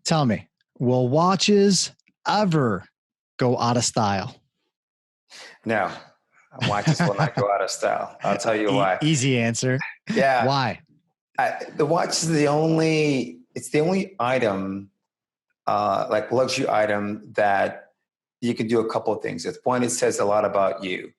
tell me, will watches ever go out of style? No, watches will not go out of style. I'll tell you why. Easy answer. Yeah. Why? The watch is it's the only item, like luxury item, that you can do a couple of things. At one, it says a lot about you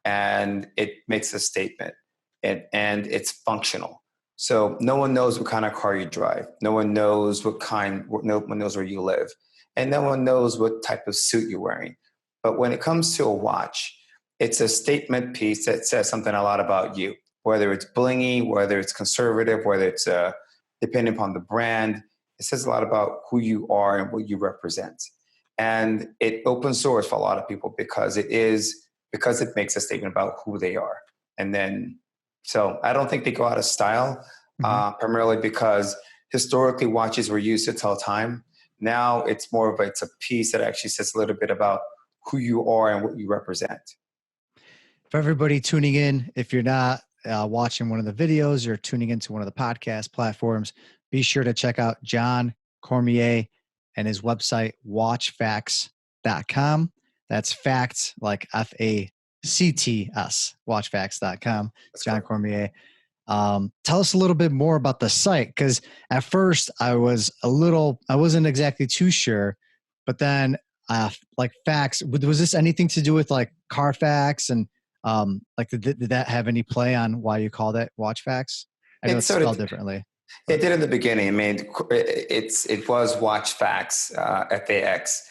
and it makes a statement, and it's functional. So no one knows what kind of car you drive. No one knows no one knows where you live, and no one knows what type of suit you're wearing. But when it comes to a watch, it's a statement piece that says something a lot about you, whether it's blingy, whether it's conservative, whether it's depending upon the brand. It says a lot about who you are and what you represent. And it opens doors for a lot of people because it makes a statement about who they are. And then, so I don't think they go out of style, primarily because historically watches were used to tell time. Now it's a piece that actually says a little bit about who you are and what you represent. For everybody tuning in, if you're not watching one of the videos, you're tuning into one of the podcast platforms, be sure to check out John Cormier and his website, watchfacts.com. That's facts like FACTS, watchfacts.com. John Cormier. Tell us a little bit more about the site, because at first I wasn't exactly too sure, but then like facts, was this anything to do with like CARFAX and like did that have any play on why you called it Watchfacts? I know it's spelled differently. It did in the beginning. I mean, it was Watchfacts, FAX,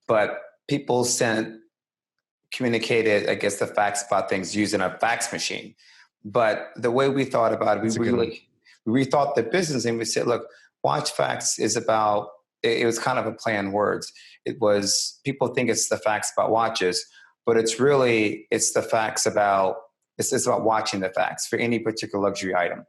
but people communicated, I guess, the facts about things using a fax machine. But the way we thought about it, we rethought the business, and we said, look, Watchfacts is about, it was kind of a play on words. It was, people think it's the facts about watches, but it's about watching the facts for any particular luxury item.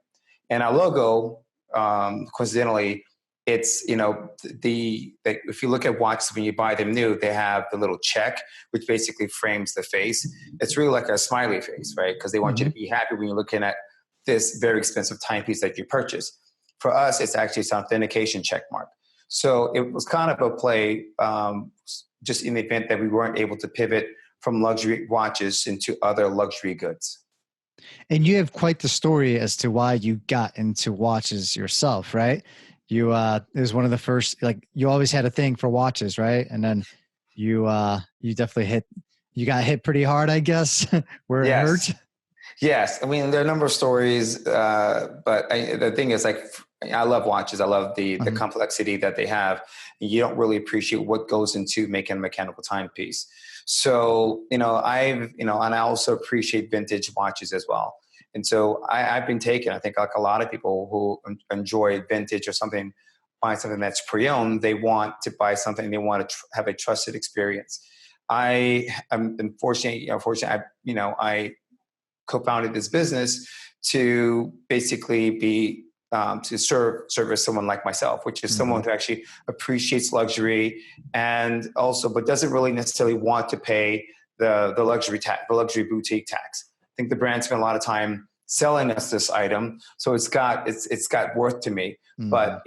And our logo, coincidentally, it's, if you look at watches when you buy them new, they have the little check, which basically frames the face. It's really like a smiley face, right? Because they want you to be happy when you're looking at this very expensive timepiece that you purchase. For us, it's actually an authentication check mark. So it was kind of a play, just in the event that we weren't able to pivot from luxury watches into other luxury goods. And you have quite the story as to why you got into watches yourself, right? You it was one of the first, like, you always had a thing for watches, right? And then you definitely got hit pretty hard, I guess, where it hurt. Yes. I mean, there are a number of stories, but the thing is, like, I love watches. I love the complexity that they have. You don't really appreciate what goes into making a mechanical timepiece. So, and I also appreciate vintage watches as well. And so I've been taken, I think, like a lot of people who enjoy vintage or something, find something that's pre-owned, they want to buy something, they want to have a trusted experience. I am fortunate, I co-founded this business to basically be to service someone like myself, which is someone who actually appreciates luxury and also, but doesn't really necessarily want to pay the luxury boutique tax. I think the brand spent a lot of time selling us this item, so it's got worth to me. But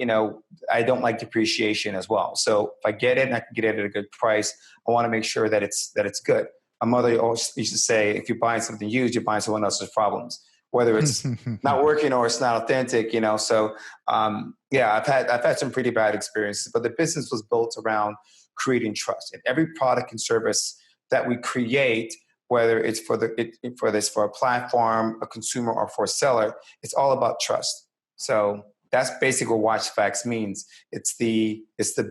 I don't like depreciation as well. So if I get it and I can get it at a good price, I want to make sure that it's good. My mother always used to say, if you're buying something used, you're buying someone else's problems, whether it's not working or it's not authentic, So, I've had some pretty bad experiences, but the business was built around creating trust. And every product and service that we create, whether it's for a platform, a consumer, or for a seller, it's all about trust. So that's basically what Watchfacts means. It's the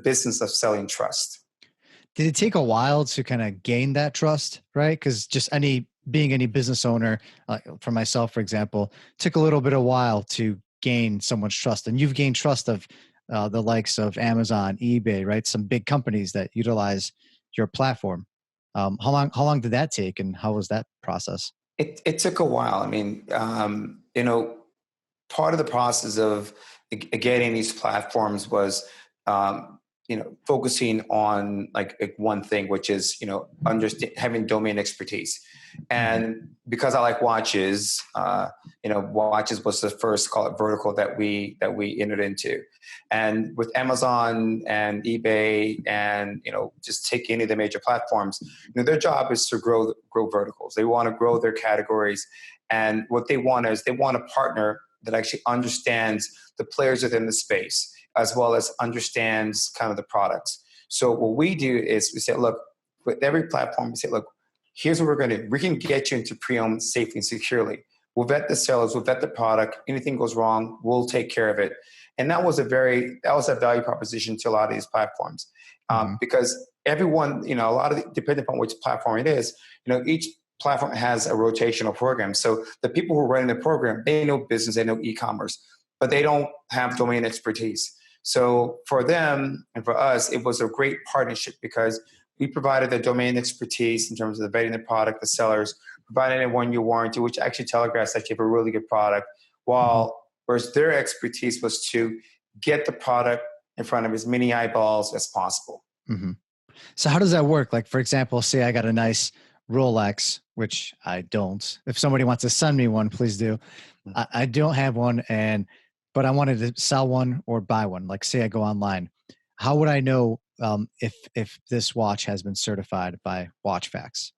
business of selling trust. Did it take a while to kind of gain that trust, right? Because just being any business owner, for myself, for example, took a little bit of while to gain someone's trust. And you've gained trust of the likes of Amazon, eBay, right? Some big companies that utilize your platform. How long did that take, and how was that process? It took a while. I mean, part of the process of getting these platforms was, focusing on like one thing, which is, having domain expertise. And because I like watches, watches was the first, call it, vertical that we entered into. And with Amazon and eBay and, just take any of the major platforms, their job is to grow verticals. They want to grow their categories. And what they want is they want a partner that actually understands the players within the space, as well as understands kind of the products. So what we do is we say, look, with every platform, we say, look, here's what we're going to do. We can get you into pre-owned safely and securely. We'll vet the sellers, we'll vet the product. Anything goes wrong, we'll take care of it. And that was a value proposition to a lot of these platforms, because everyone, depending upon which platform it is, each platform has a rotational program. So the people who are running the program, they know business, they know e-commerce, but they don't have domain expertise. So for them and for us, it was a great partnership because we provided the domain expertise in terms of the vetting the product, the sellers, providing a 1-year warranty, which actually telegraphs that you have a really good product, whereas their expertise was to get the product in front of as many eyeballs as possible. Mm-hmm. So how does that work? Like, for example, say I got a nice Rolex, which I don't. If somebody wants to send me one, please do. I don't have one, but I wanted to sell one or buy one. Like, say I go online. How would I know if this watch has been certified by Watchfacts?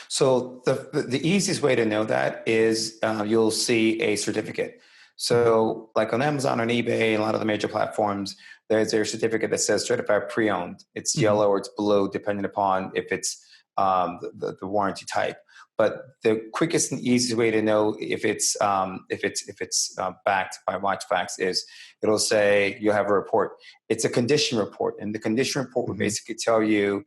So the easiest way to know that is you'll see a certificate. So like on Amazon, on eBay, and a lot of the major platforms, there's a certificate that says certified pre-owned. It's yellow or it's blue, depending upon if it's the warranty type. But the quickest and easiest way to know if it's backed by Watchfacts is it'll say you have a report. It's a condition report, and the condition report will basically tell you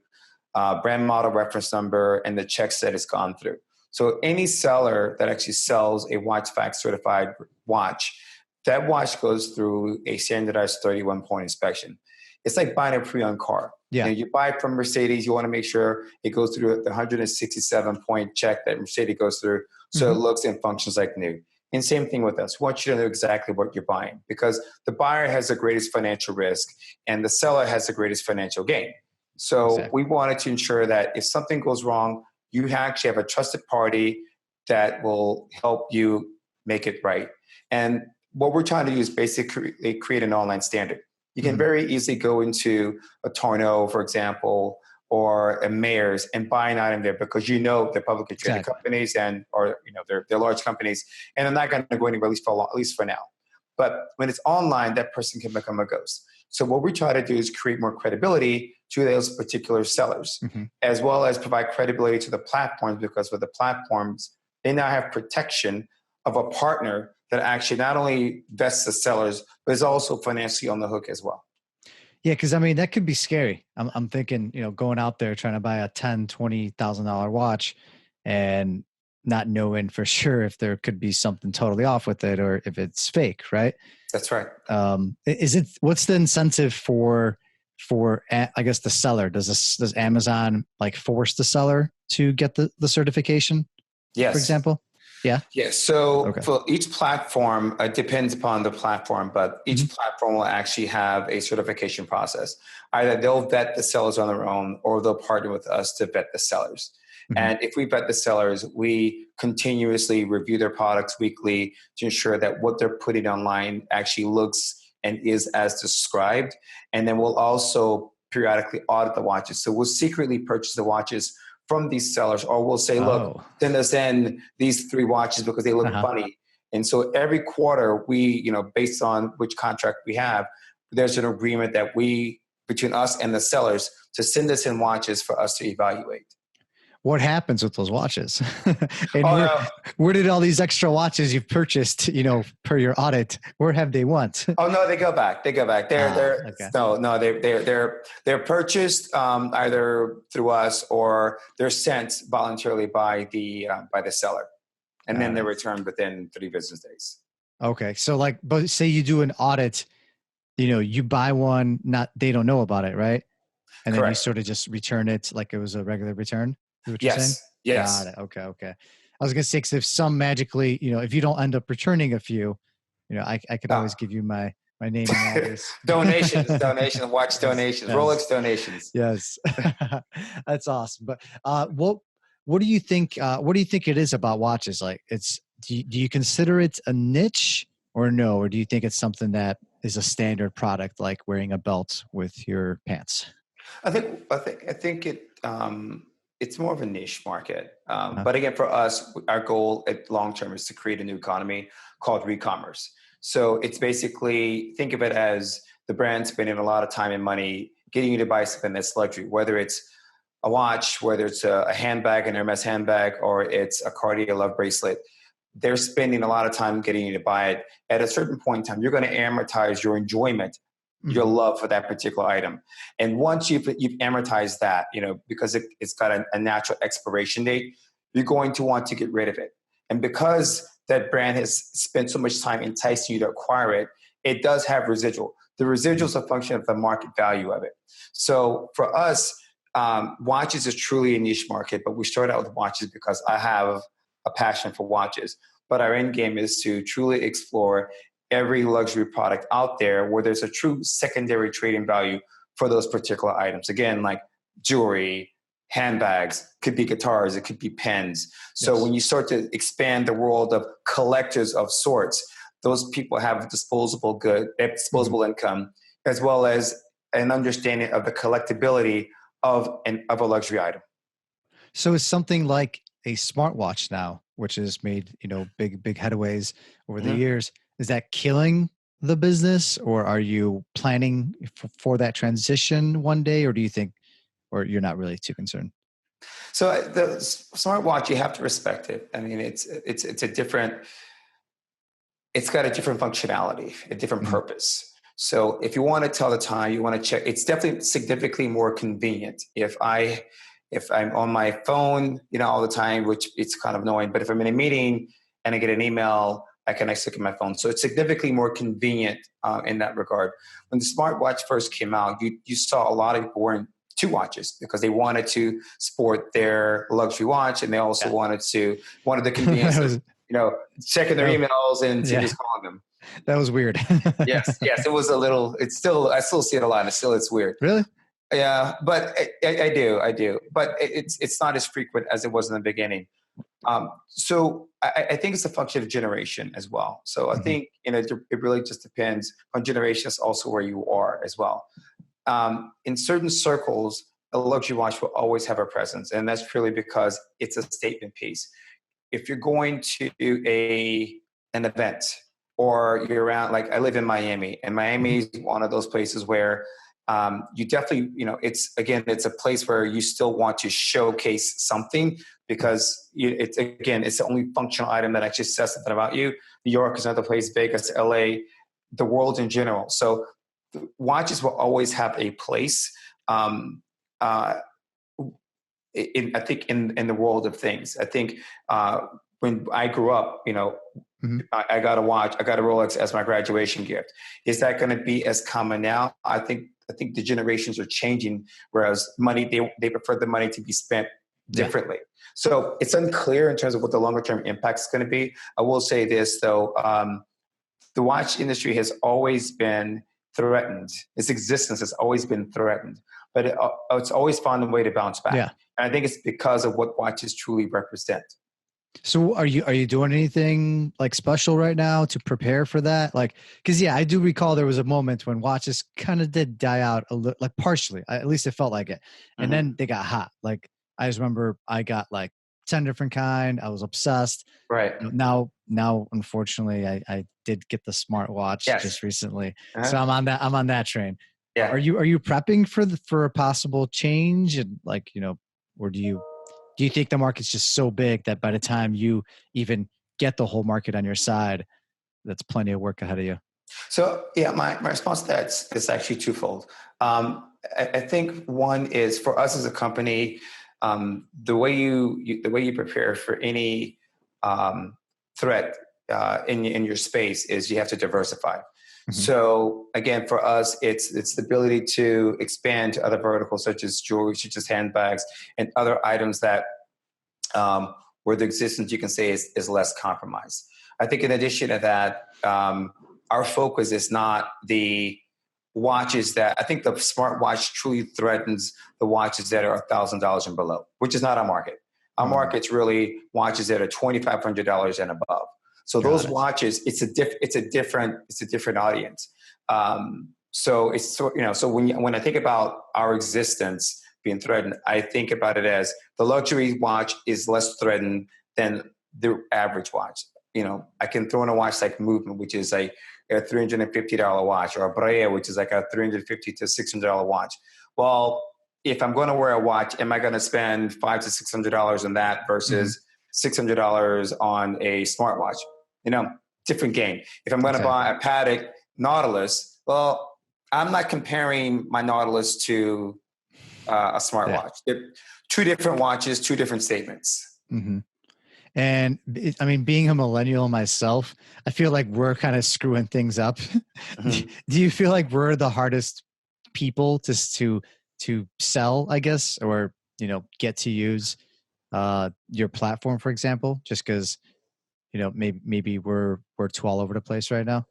brand, model, reference number, and the checks that it's gone through. So any seller that actually sells a Watchfacts certified watch, that watch goes through a standardized 31-point inspection. It's like buying a pre-owned car. Yeah. You buy it from Mercedes, you want to make sure it goes through the 167-point check that Mercedes goes through, so it looks and functions like new. And same thing with us. We want you to know exactly what you're buying, because the buyer has the greatest financial risk and the seller has the greatest financial gain. So we wanted to ensure that if something goes wrong, you actually have a trusted party that will help you make it right. And what we're trying to do is basically create an online standard. You can very easily go into a Torno, for example, or a Mayors and buy an item there because they're publicly traded companies or they're large companies, and they're not going to go anywhere at least for now. But when it's online, that person can become a ghost. So what we try to do is create more credibility to those particular sellers, as well as provide credibility to the platforms, because with the platforms, they now have protection of a partner that actually not only vets the sellers, but is also financially on the hook as well. Yeah, because I mean, that could be scary. I'm thinking, going out there trying to buy a $10,000-$20,000 watch and not knowing for sure if there could be something totally off with it or if it's fake, right? That's right. What's the incentive for I guess the seller? Does Amazon like force the seller to get the certification? Yes. For example? Yeah. Yes. So for each platform, it depends upon the platform, but each platform will actually have a certification process. Either they'll vet the sellers on their own, or they'll partner with us to vet the sellers. And if we vet the sellers, we continuously review their products weekly to ensure that what they're putting online actually looks and is as described. And then we'll also periodically audit the watches. So we'll secretly purchase the watches from these sellers, or we'll say, look, send us in these 3 watches because they look funny. And so every quarter we, based on which contract we have, there's an agreement that between us and the sellers to send us in watches for us to evaluate. What happens with those watches? And where did all these extra watches you've purchased, per your audit, where have they went? Oh no, they go back. They're purchased either through us, or they're sent voluntarily by the seller, and then they're returned within 3 business days. Okay, so but say you do an audit, you buy one, they don't know about it, right? And then you sort of just return it like it was a regular return. Yes. Got it. Okay. I was gonna say, 'cause if some magically, if you don't end up returning a few, I could always give you my name and address. donations, watch donations, yes. Rolex donations. Yes, that's awesome. But what do you think? What do you think it is about watches? Like, do you consider it a niche or no, or do you think it's something that is a standard product, like wearing a belt with your pants? I think it's more of a niche market. Uh, But again, for us, our goal at long term is to create a new economy called re-commerce. So it's basically, think of it as the brand spending a lot of time and money getting you to buy something that's luxury, whether it's a watch, whether it's a handbag, an Hermes handbag, or it's a Cartier love bracelet. They're spending a lot of time getting you to buy it. At a certain point in time, you're going to amortize your enjoyment, your mhm. love for that particular item. And once you've amortized that, because it's got a natural expiration date, you're going to want to get rid of it. And because that brand has spent so much time enticing you to acquire it, it does have residual. The residual is a function of the market value of it. So for us, watches is truly a niche market, but we started out with watches because I have a passion for watches. But our end game is to truly explore every luxury product out there where there's a true secondary trading value for those particular items. Again, like jewelry, handbags, could be guitars, it could be pens. So Yes. when you start to expand the world of collectors of sorts, those people have Mhm. disposable income, as well as an understanding of the collectability of a luxury item. So is something like a smartwatch now, which has made, big headways over the Mhm. years, is that killing the business, or are you planning for that transition one day, or do you think, or you're not really too concerned? So the smartwatch, you have to respect it. I mean, it's a different. It's got a different functionality, a different Mhm. purpose. So if you want to tell the time, you want to check. It's definitely significantly more convenient if I'm on my phone, all the time, which it's kind of annoying. But if I'm in a meeting and I get an email, I can actually look at my phone. So it's significantly more convenient in that regard. When the smartwatch first came out, you saw a lot of people wearing two watches because they wanted to sport their luxury watch, and they also Yeah. wanted the convenience that of was, checking their that, emails and to yeah, just calling them. that was weird. Yes, yes, it was a little. I still see it a lot. It's weird. Really? Yeah, but I do. But it's not as frequent as it was in the beginning. So I think it's a function of generation as well. So I Mhm. think it really just depends on generations, also where you are as well. In certain circles, a luxury watch will always have a presence, and that's purely because it's a statement piece. If you're going to an event, or you're around, like I live in Miami, and Miami Mhm. is one of those places where you definitely, it's a place where you still want to showcase something, because it's the only functional item that actually says something about you. New York is another place, Vegas, LA, the world in general. So watches will always have a place. Um, uh, I think in the world of things. I think when I grew up, Mhm. I got a watch, I got a Rolex as my graduation gift. Is that going to be as common now? I think the generations are changing. Whereas money, they prefer the money to be spent Yeah. differently. So it's unclear in terms of what the longer term impact is going to be. I will say this though. The watch industry has always been threatened. Its existence has always been threatened, but it's always found a way to bounce back. Yeah. And I think it's because of what watches truly represent. So are you doing anything like special right now to prepare for that? Like, because yeah, I do recall there was a moment when watches kind of did die out a little, like partially. At least it felt like it, and Hmm. then they got hot. Like I just remember I got like 10 different kind. I was obsessed. Right. Now, unfortunately, I did get the smartwatch Yes. just recently, so Uh-huh. I'm on that train. Are Yeah. you prepping for a possible change, and like or do you think the market's just so big that by the time you even get the whole market on your side, that's plenty of work ahead of you? So yeah, my response to that is actually twofold. I think one is for us as a company, the way you prepare for any threat in your space is you have to diversify. Mhm. So again, for us, it's the ability to expand to other verticals such as jewelry, such as handbags, and other items that where the existence, you can say, is less compromised. I think in addition to that, our focus is not the watches that, I think the smartwatch truly threatens the watches that are $1,000 and below, which is not our market. Our market's really watches that are $2,500 and above. So those watches, it's a different audience. So when I think about our existence being threatened, I think about it as the luxury watch is less threatened than the average watch. I can throw in a watch like Movement, which is like a $350 watch, or a Brea, which is like a $350 to $600 watch. Well, if I'm going to wear a watch, am I going to spend $500 to $600 on that versus $600 on a smartwatch? Different game. If I'm going to buy a Patek Nautilus, well, I'm not comparing my Nautilus to a smartwatch. They're two different watches, two different statements. Mm-hmm. And I mean, being a millennial myself, I feel like we're kind of screwing things up. Mm-hmm. Do you feel like we're the hardest people to sell, I guess, or get to use your platform, for example, just because maybe we're too all over the place right now?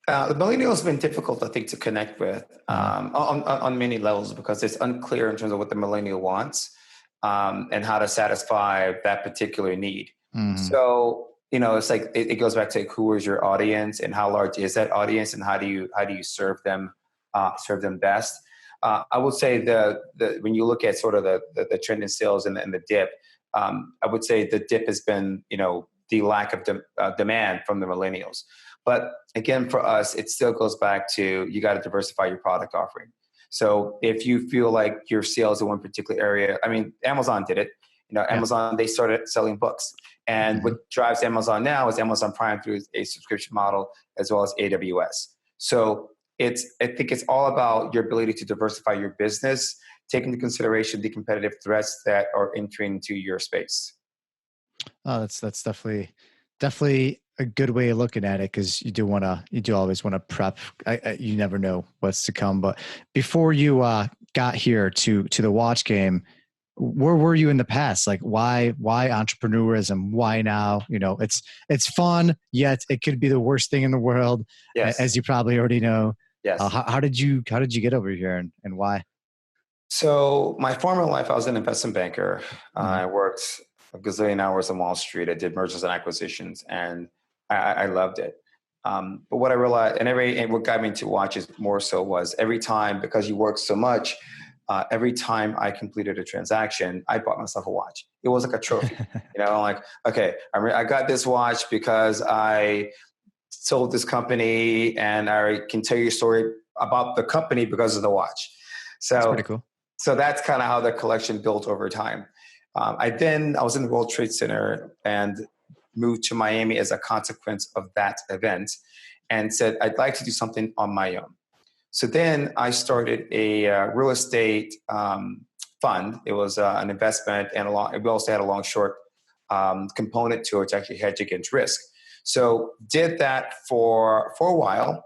The millennials have been difficult, I think, to connect with on many levels, because it's unclear in terms of what the millennial wants and how to satisfy that particular need. Mm-hmm. So, it's like it goes back to who is your audience and how large is that audience, and how do you serve them best. I would say when you look at sort of the trend in sales and the dip, I would say the dip has been the lack of demand from the millennials. But again, for us, it still goes back to you got to diversify your product offering. So if you feel like your sales in one particular area, I mean, Amazon did it. Amazon, they started selling books. And what drives Amazon now is Amazon Prime through a subscription model, as well as AWS. So I think it's all about your ability to diversify your business, take into consideration the competitive threats that are entering into your space. Oh, that's definitely a good way of looking at it, because you do always want to prep. You never know what's to come. But before you got here to the watch game, where were you in the past? Like, why entrepreneurism? Why now? It's fun, yet it could be the worst thing in the world, as you probably already know. Yes. How did you get over here, and why? So my former life, I was an investment banker. I worked a gazillion hours on Wall Street. I did mergers and acquisitions, and I loved it. But what I realized, and what got me into watches more so, was every time, because you work so much, every time I completed a transaction, I bought myself a watch. It was like a trophy. I'm like, okay, I got this watch because I sold this company, and I can tell you a story about the company because of the watch. So that's pretty cool. So that's kind of how the collection built over time. I was in the World Trade Center and moved to Miami as a consequence of that event, and said, I'd like to do something on my own. So then I started a real estate fund. It was an investment, and we also had a long-short component to it to actually hedge against risk. So did that for a while,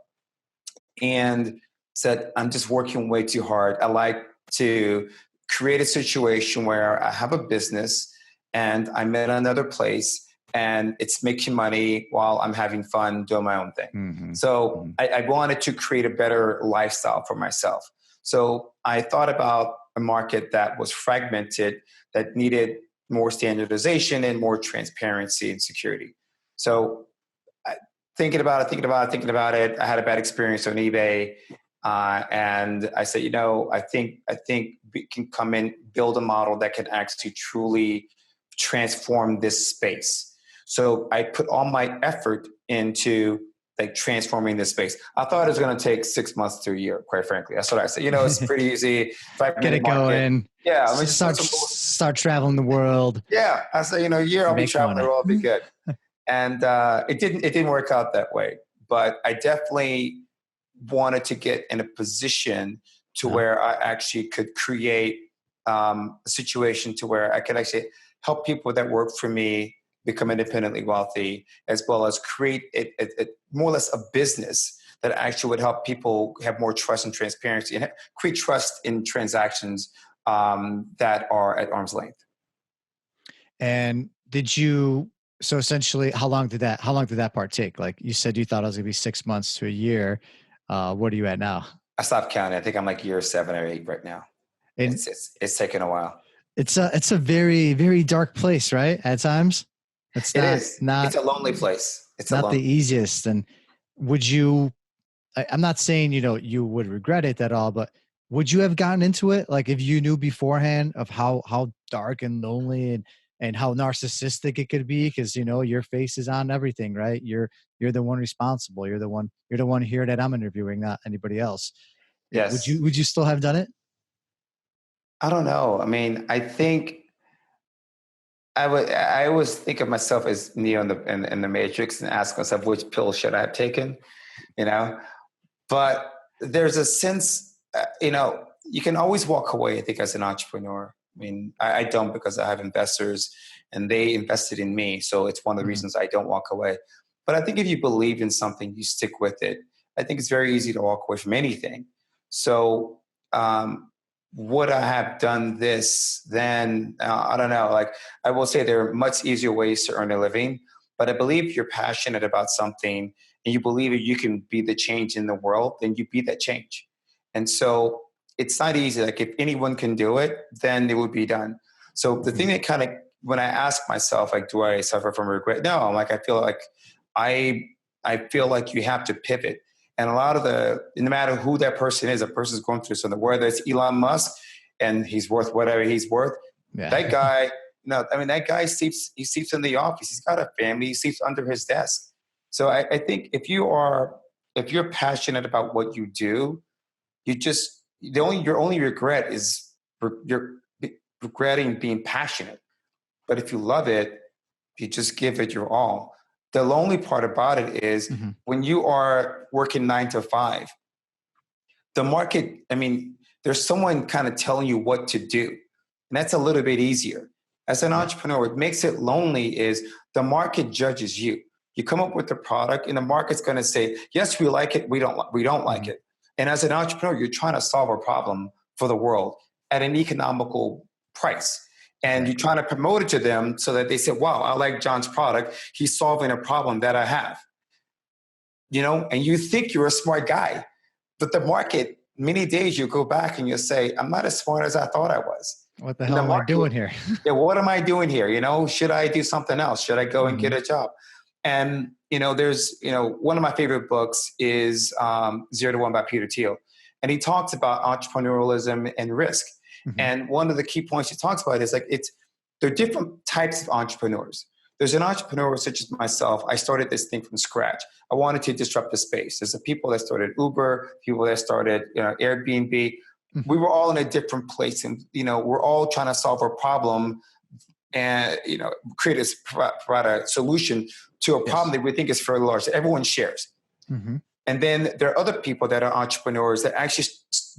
and said, I'm just working way too hard. I like to create a situation where I have a business and I'm in another place and it's making money while I'm having fun doing my own thing. Mm-hmm. So I wanted to create a better lifestyle for myself. So I thought about a market that was fragmented, that needed more standardization and more transparency and security. So thinking about it, I had a bad experience on eBay. And I said, I think we can come in, build a model that can actually truly transform this space. So I put all my effort into transforming this space. I thought it was going to take 6 months to a year, quite frankly. That's what I said. It's pretty easy. Get it going. Yeah. I mean, start traveling the world. Yeah. I said, a year I'll be traveling the world, I'll be good. And it didn't work out that way. But I definitely wanted to get in a position to where I actually could create a situation to where I could actually help people that work for me become independently wealthy, as well as create a more or less a business that actually would help people have more trust and transparency and create trust in transactions that are at arm's length. And so essentially, how long did that part take? Like you said, you thought it was going to be 6 months to a year. What are you at now? I stopped counting. I think I'm like year 7 or 8 right now. It's taken a while. It's a very, very dark place, right? At times. It's It not is. It's not a lonely place. It's a not the lonely. easiest. And would you I'm not saying, you would regret it at all, but would you have gotten into it? Like if you knew beforehand of how dark and lonely and how narcissistic it could be, because your face is on everything, right? You're the one responsible. You're the one here that I'm interviewing, not anybody else. Would Yes. you still have done it? I don't know. I mean, I think I always think of myself as Neo in the Matrix and ask myself which pill should I have taken, you know. But there's a sense, you can always walk away. I think as an entrepreneur. I mean, I don't because I have investors and they invested in me, so it's one of the Mhm. reasons I don't walk away. But I think if you believe in something, you stick with it. I think it's very easy to walk away from anything. So um, would I have done this then? I don't know. Like I will say, there are much easier ways to earn a living. But I believe if you're passionate about something and you believe that you can be the change in the world, then you be that change. And so it's not easy. Like if anyone can do it, then it would be done. So the thing Mhm. that kind of, when I ask myself, like, do I suffer from regret? No, I'm like, I feel like I, I feel like you have to pivot. And a lot of no matter who that person is, a person's going through something, whether it's Elon Musk and he's worth whatever he's worth, Yeah. that guy, I mean, that guy sleeps in the office. He's got a family. He sleeps under his desk. So I think if you're passionate about what you do, you just your only regret is you're regretting being passionate. But if you love it, you just give it your all. The lonely part about it is Mhm. when you are working 9 to 5, the market, I mean, there's someone kind of telling you what to do. And that's a little bit easier. As an Yeah. entrepreneur, what makes it lonely is the market judges you. You come up with the product and the market's going to say, yes, we like it, we don't like Mhm. it. And as an entrepreneur, you're trying to solve a problem for the world at an economical price. And Right. you're trying to promote it to them so that they say, wow, I like John's product. He's solving a problem that I have. And you think you're a smart guy, but the market, many days you go back and you say, I'm not as smart as I thought I was. What the And hell the am I market, doing here? yeah, what am I doing here? Should I do something else? Should I go and get Mhm. a job? And, there's, one of my favorite books is 0 to 1 by Peter Thiel. And he talks about entrepreneurialism and risk. Mhm. And one of the key points he talks about is like, there are different types of entrepreneurs. There's an entrepreneur such as myself. I started this thing from scratch. I wanted to disrupt the space. There's the people that started Uber, people that started Airbnb. We Mhm. were all in a different place, and we're all trying to solve a problem and provide a solution to a problem Yes. that we think is fairly large. Everyone shares. Mhm. And then there are other people that are entrepreneurs that actually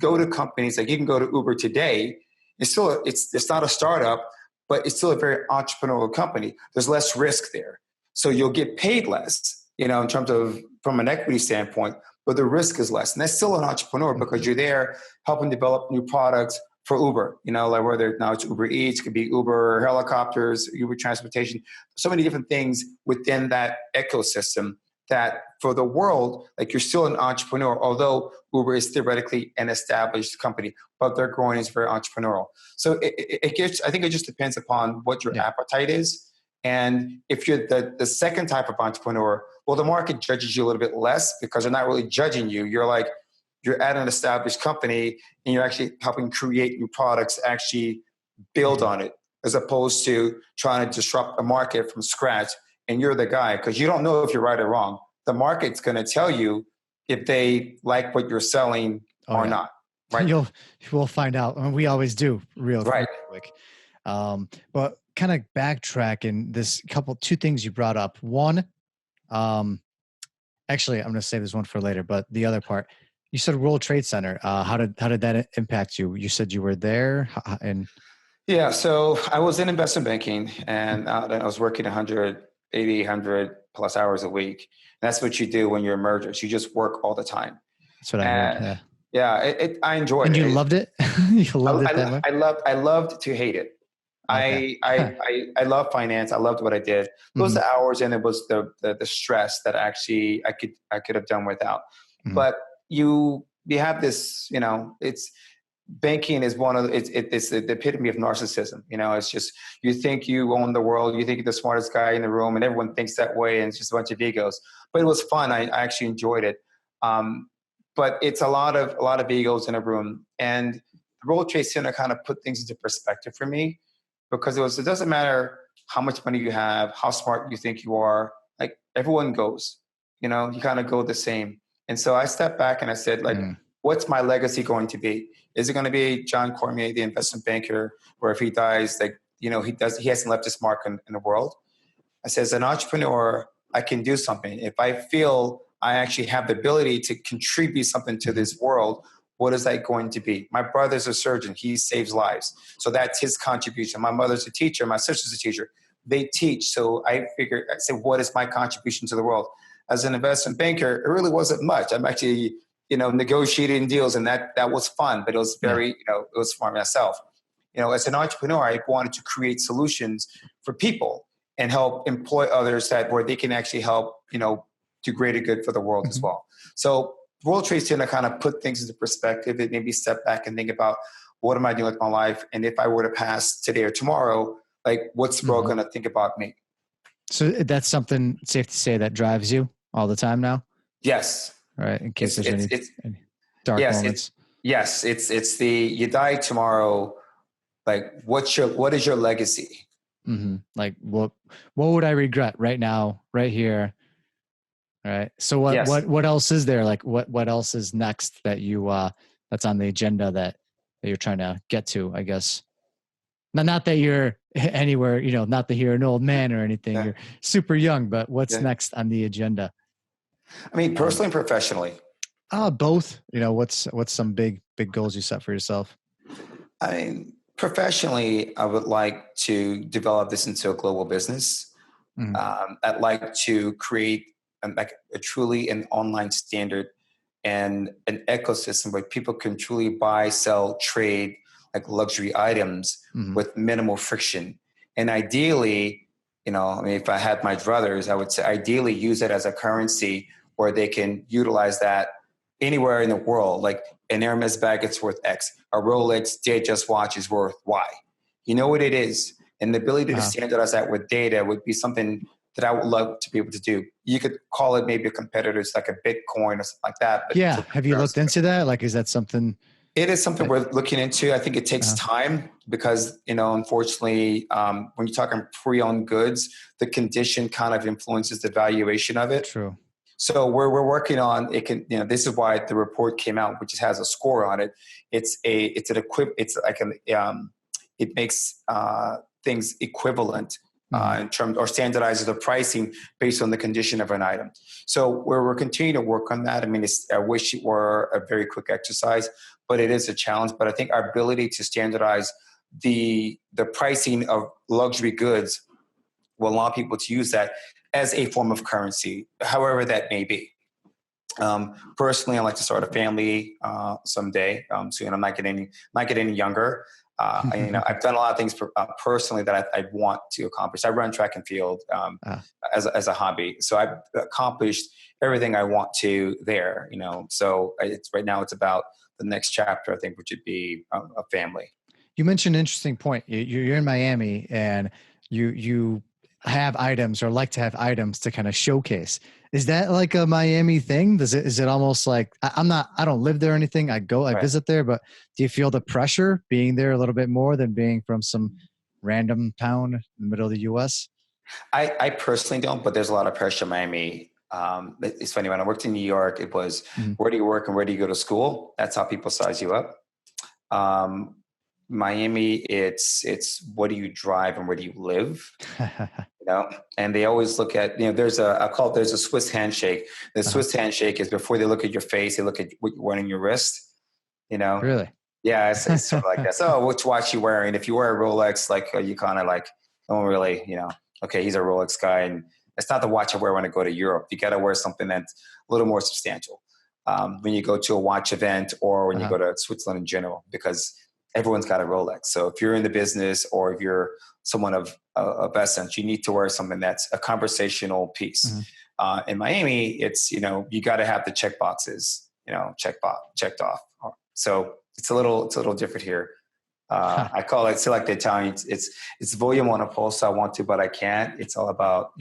go to companies. Like you can go to Uber today. It's not a startup, but it's still a very entrepreneurial company. There's less risk there, so you'll get paid less, in terms of from an equity standpoint, but the risk is less. And that's still an entrepreneur because Mhm. you're there helping develop new products for Uber. Like whether now it's Uber Eats, could be Uber helicopters, Uber transportation, so many different things within that ecosystem that for the world, like you're still an entrepreneur, although Uber is theoretically an established company, but they're growing as very entrepreneurial. So I think it just depends upon what your Yeah. appetite is. And if you're the second type of entrepreneur, well, the market judges you a little bit less because they're not really judging you. You're at an established company and you're actually helping create new products, actually build Mhm. on it, as opposed to trying to disrupt a market from scratch. And you're the guy because you don't know if you're right or wrong. The market's going to tell you if they like what you're selling Oh or yeah. not. Right. We'll find out. I mean, we always do real Right. quick. But kind of backtracking this two things you brought up. One, um, actually, I'm going to save this one for later, but the other part, you said World Trade Center. How did that impact you? You said you were there and Yeah. So I was in investment banking and then I was working 180, 100 plus hours a week. And that's what you do when you're mergers. You just work all the time. that's what I heard. And Yeah. yeah, I enjoyed And you it. loved it? You loved it that much? I loved to hate it. Okay. I love finance. I loved what I did. It was Hmm. the hours and it was the stress that actually I could have done without. Hmm. But you have this, it's banking is it's the epitome of narcissism. It's just, you think you own the world, you think you're the smartest guy in the room, and everyone thinks that way, and it's just a bunch of egos. But it was fun. I actually enjoyed it. But it's a lot of egos in a room, and the World Trade Center kind of put things into perspective for me, because it doesn't matter how much money you have, how smart you think you are, like everyone goes, you kind of go the same. And so I stepped back and I said, like, what's my legacy going to be? Is it going to be John Cormier, the investment banker, where if he dies, like, he hasn't left his mark in the world? I said, as an entrepreneur, I can do something. If I feel I actually have the ability to contribute something to this world, what is that going to be? My brother's a surgeon. He saves lives. So that's his contribution. My mother's a teacher. My sister's a teacher. They teach. So I said, what is my contribution to the world? As an investment banker, it really wasn't much. I'm actually, negotiating deals, and that was fun, but it was very, it was for myself. As an entrepreneur, I wanted to create solutions for people and help employ others where they can actually help, do greater good for the world as well. So World Trade Center kind of put things into perspective. It made me step back and think about, what am I doing with my life? And if I were to pass today or tomorrow, like, what's the world going to think about me? So that's something safe to say that drives you all the time now? Yes. All right. In case there's any dark moments. It's you die tomorrow. Like, what is your legacy? Like, what would I regret right now, right here? All right. So what else is there? Like, what else is next that you, that's on the agenda that you're trying to get to, I guess? Not that you're anywhere, not that you're an old man or anything. Yeah. You're super young, but what's next on the agenda? I mean, personally and professionally. Both. What's some big goals you set for yourself? I mean, professionally, I would like to develop this into a global business. I'd like to create a truly an online standard and an ecosystem where people can truly buy, sell, trade like luxury items with minimal friction. And ideally, if I had my druthers, I would say ideally use it as a currency where they can utilize that anywhere in the world. Like, an Hermes bag, it's worth X. A Rolex Datejust watch is worth Y. You know what it is? And the ability to standardize that with data would be something that I would love to be able to do. You could call it maybe a competitor, it's like a Bitcoin or something like that. But have you looked into that? Like, is that something? It is something we're looking into. I think it takes time because, unfortunately, when you're talking pre-owned goods, the condition kind of influences the valuation of it. True. So we're working on it. This is why the report came out, which has a score on it. It makes things equivalent in terms, or standardizes the pricing based on the condition of an item. So we're continuing to work on that. I mean, I wish it were a very quick exercise, but it is a challenge. But I think our ability to standardize the pricing of luxury goods will allow people to use that as a form of currency, however that may be. Personally, I'd like to start a family someday soon. I'm not getting any younger. I've done a lot of things personally that I want to accomplish. I run track and field as a hobby, so I've accomplished everything I want to there. So right now it's about the next chapter, I think, which would be a family. You mentioned an interesting point. You're in Miami, and you have items, or like to have items to kind of showcase. Is that like a Miami thing? Is it almost like, I don't live there or anything. I visit there, but do you feel the pressure being there a little bit more than being from some random town in the middle of the US? I personally don't, but there's a lot of pressure in Miami. It's funny, when I worked in New York, it was where do you work and where do you go to school? That's how people size you up. Miami, it's what do you drive and where do you live? And they always look at, there's a Swiss handshake. The Swiss handshake is before they look at your face, they look at what you're wearing on your wrist. Really? Yeah, it's sort of like that. So which watch you wearing? If you wear a Rolex, like you kind of like don't really, okay, he's a Rolex guy, and it's not the watch I wear when I go to Europe. You got to wear something that's a little more substantial when you go to a watch event, or when you go to Switzerland in general, because everyone's got a Rolex. So if you're in the business, or if you're someone of essence, you need to wear something that's a conversational piece. In Miami, it's, you got to have the check boxes, checked off. So It's a little different here. I call it like the Italians. It's voglio monoposto. I want to, but I can't. It's all about,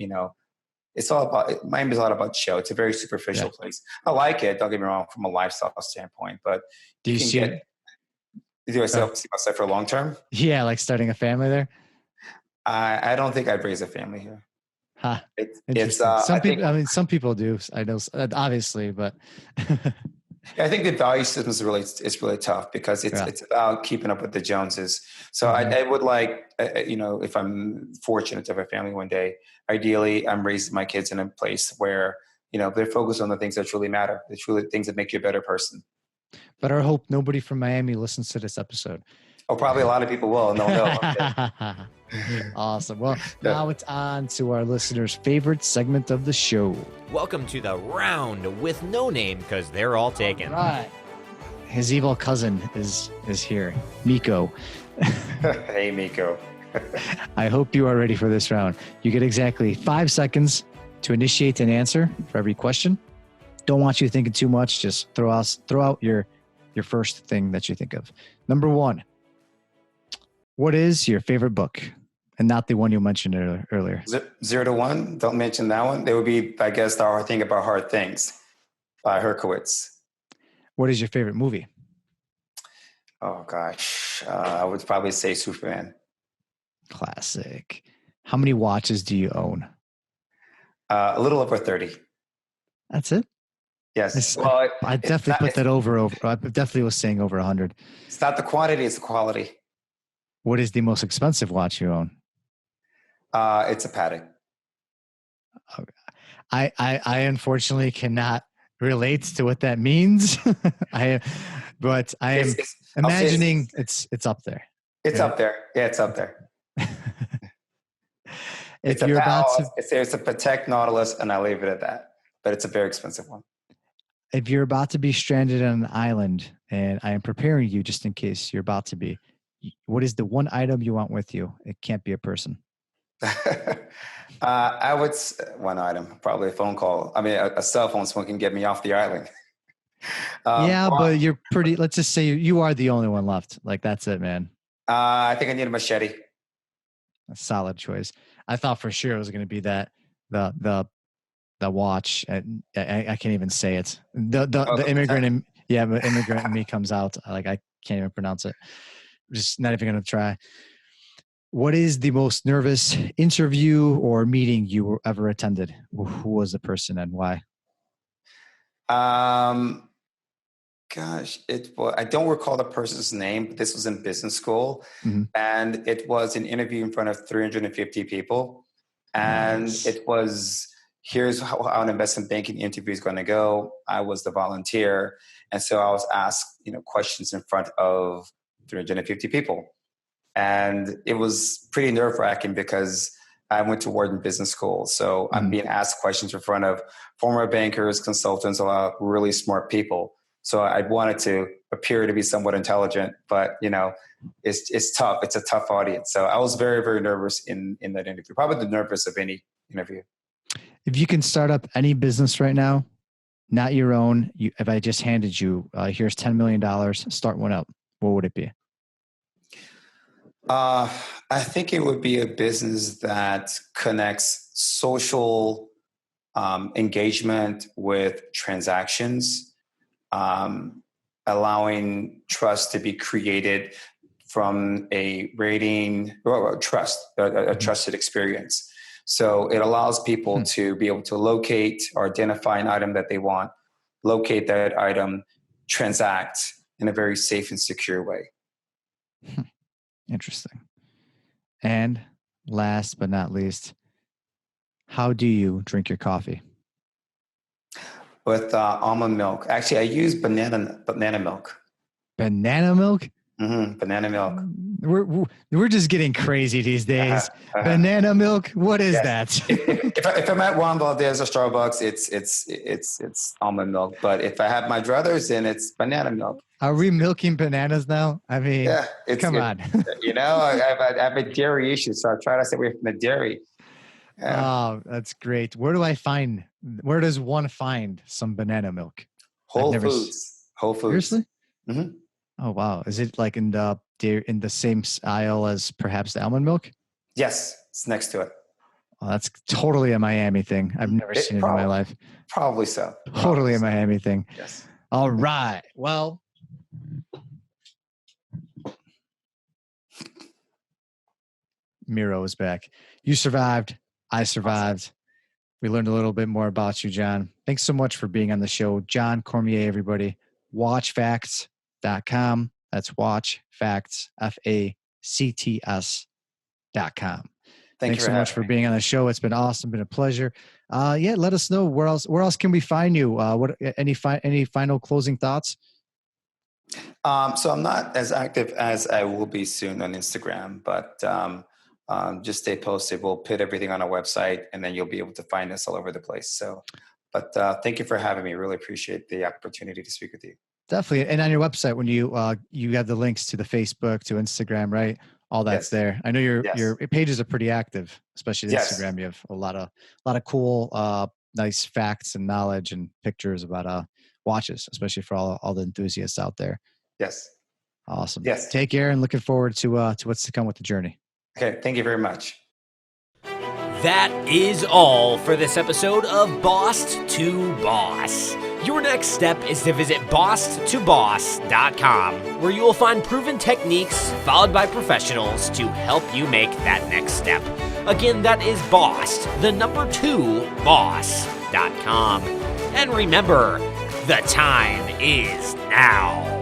Miami's a lot about show. It's a very superficial place. I like it. Don't get me wrong from a lifestyle standpoint, but do I see myself for long term? Yeah. Like starting a family there. I don't think I'd raise a family here. Huh. Some people do. I know, obviously, but I think the value system is really tough because it's about keeping up with the Joneses. So I would like, if I'm fortunate to have a family one day, ideally I'm raising my kids in a place where, they're focused on the things that truly matter, the truly things that make you a better person. But I hope nobody from Miami listens to this episode. Oh, probably a lot of people will. No, Awesome. Well, now it's on to our listeners' favorite segment of the show. Welcome to the round with no name because they're all taken. All right. His evil cousin is here, Miko. Hey, Miko. I hope you are ready for this round. You get exactly 5 seconds to initiate an answer for every question. Don't want you thinking too much. Just throw out your first thing that you think of. Number 1. What is your favorite book? And not the one you mentioned earlier. 0 to 1. Don't mention that one. It would be, I guess, The Hard Thing About Hard Things by Herkowitz. What is your favorite movie? Oh, gosh. I would probably say Superman. Classic. How many watches do you own? A little over 30. That's it? Yes. I definitely put that over. I definitely was saying over 100. It's not the quantity, it's the quality. What is the most expensive watch you own? It's a Patek. I unfortunately cannot relate to what that means. I am imagining it's up there. It's up there. Yeah, it's up there. It's a Patek Nautilus, and I leave it at that. But it's a very expensive one. If you're about to be stranded on an island, and I am preparing you just in case you're about to be, what is the one item you want with you? It can't be a person. I would one item, probably a phone call. I mean, a cell phone, so one can get me off the island. But you're pretty. Let's just say you are the only one left. Like that's it, man. I think I need a machete. A solid choice. I thought for sure it was going to be that the watch. I can't even say it. The immigrant immigrant in me comes out. Like I can't even pronounce it. Just not even going to try. What is the most nervous interview or meeting you ever attended? Who was the person and why? Gosh, I don't recall the person's name, but this was in business school. Mm-hmm. And it was an interview in front of 350 people. And It was, here's how an investment banking interview is going to go. I was the volunteer. And so I was asked, questions in front of 350 people. And it was pretty nerve-wracking because I went to Wharton Business School. So I'm being asked questions in front of former bankers, consultants, a lot of really smart people. So I wanted to appear to be somewhat intelligent, but it's tough. It's a tough audience. So I was very, very nervous in that interview, probably the nervous of any interview. If you can start up any business right now, not your own, if I just handed you, here's $10 million, start one up, what would it be? I think it would be a business that connects social engagement with transactions, allowing trust to be created from a rating or a trusted experience. So it allows people to be able to locate or identify an item that they want, locate that item, transact in a very safe and secure way. Interesting. And last but not least, how do you drink your coffee? With almond milk. Actually, I use banana milk. Banana milk? Mm-hmm. Banana milk. We're just getting crazy these days. Banana milk? What is that? if I'm at Juan Valdez or Starbucks, it's almond milk. But if I have my druthers, then it's banana milk. Are we milking bananas now? I mean, come on. I have a dairy issue, so I try to stay away from the dairy. Yeah. Oh, that's great. Where does one find some banana milk? Whole Foods. Seriously? Mm-hmm. Oh wow, is it like in the same aisle as perhaps the almond milk? Yes, it's next to it. Oh, that's totally a Miami thing. I've never seen it in my life. Probably so. Totally a Miami thing. Yes. All right. Well, Miro is back. You survived. I survived. Awesome. We learned a little bit more about you, John. Thanks so much for being on the show. John Cormier, everybody. Watchfacts.com. That's Watchfacts, FACTS.com. Thanks so much for being on the show. It's been awesome. Been a pleasure. Let us know where else can we find you? Any final closing thoughts? So I'm not as active as I will be soon on Instagram, but just stay posted. We'll put everything on our website, and then you'll be able to find us all over the place. So, but thank you for having me. Really appreciate the opportunity to speak with you. Definitely. And on your website, when you have the links to the Facebook, to Instagram, right? All that's there. I know your pages are pretty active, especially Instagram. You have a lot of cool, nice facts and knowledge and pictures about watches, especially for all the enthusiasts out there. Yes. Awesome. Yes. Take care and looking forward to what's to come with the journey. Okay. Thank you very much. That is all for this episode of Boss to Boss. Your next step is to visit bosstoboss.com, where you will find proven techniques followed by professionals to help you make that next step. Again, that is boss2boss.com. And remember, the time is now.